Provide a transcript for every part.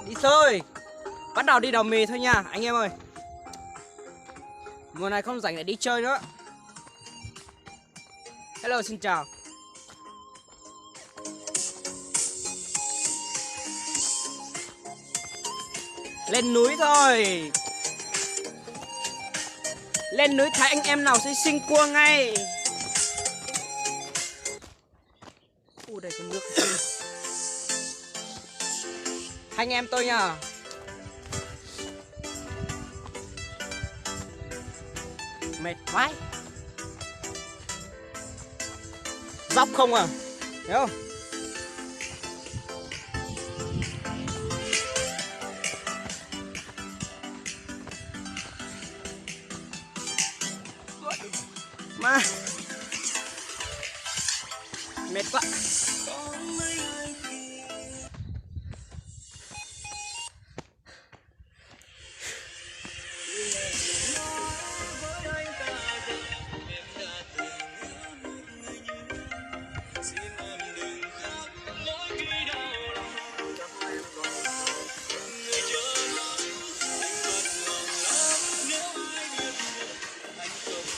Đi thôi. Bắt đầu đi đào mì thôi nha anh em ơi. Mùa này không rảnh để đi chơi nữa. Hello, xin chào. Lên núi thôi. Lên núi thấy anh em nào xinh cua ngay. Đây có nước. Anh em tôi nhá. Mệt vãi. Dốc không à? Thấy không? Mà mệt quá.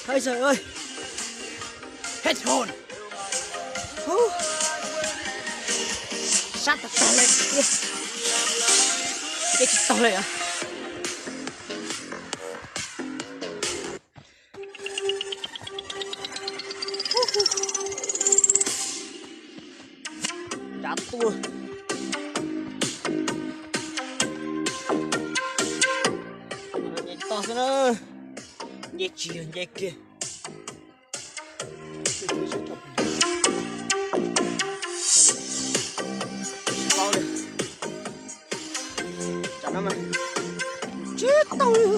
Ôi trời ơi, hết hồn. Sát to lên. Cái to lên à? Đã tua. Nhìn to thế nữa. Nhẹ chia nhẹ kia. Con đi. Chặt nó mà. Chết tôi.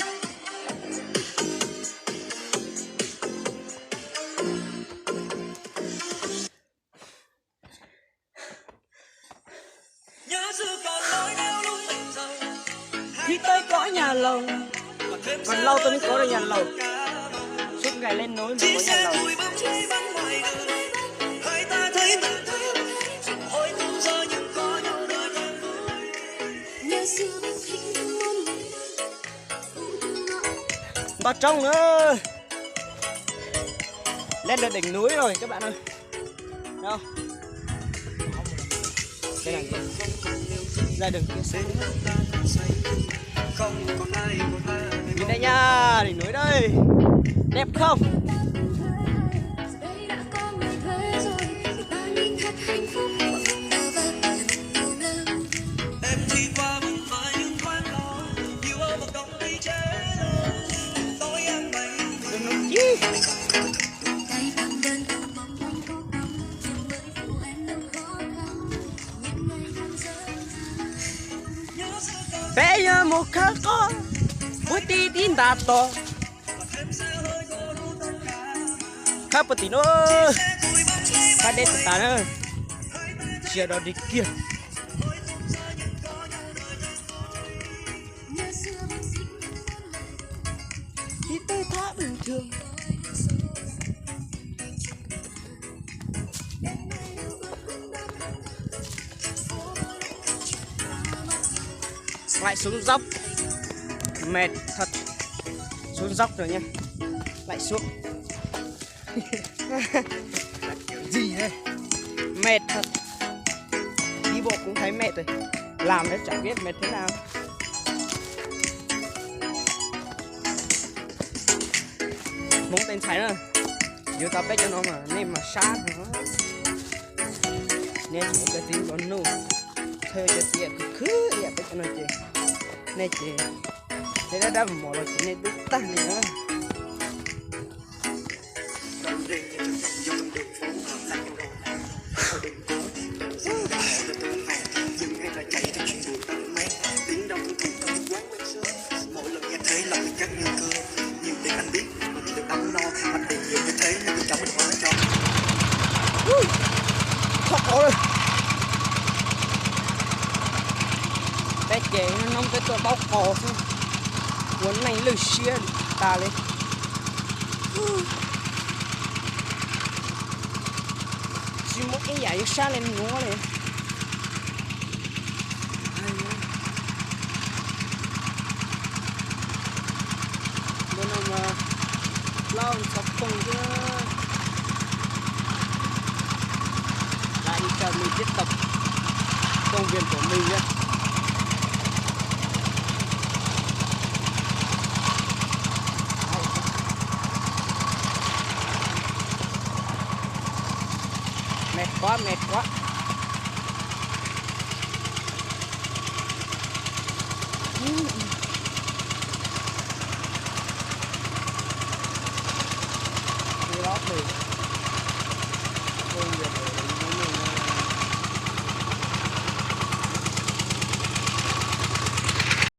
Khi tới có nhà lầu, còn lâu tôi mới có được nhà lầu. Suốt ngày lên núi mới có nhà lầu. Vào trong nữa. Lên được đỉnh núi rồi các bạn ơi. Thấy không? Đây là gì? Ra đường kia xuống. Nhìn đây nha, đỉnh núi đây. Đẹp không? Bây giờ một khắc có với tí tin đạt to khắp một tí nữa phải đến tà nữa chia đó đi kia thì tôi thả bình thường lại xuống dốc mệt thật, xuống dốc rồi nha, lại xuống kiểu gì đây, mệt thật, đi bộ cũng thấy mệt rồi, làm đấy chẳng biết mệt thế nào. Muốn tên thấy rồi, dù tao biết cho nó mà nên mà sát nó, nên một cái tiếng con nụ, thôi cho tiệt cứ đẹp biết cho nó chơi. Này chị, thế đã đâm một lần chị này đứt tăng nữa. Cái chế nó nông cáiตัวbóc cò thôi, cuốn này lử xia ta lên, chỉ một cái giải xa lên ngó lên, không chứ lại cho mình tiếp tục công việc của mình nhé. Mệt quá, mệt quá. Đi lót đi.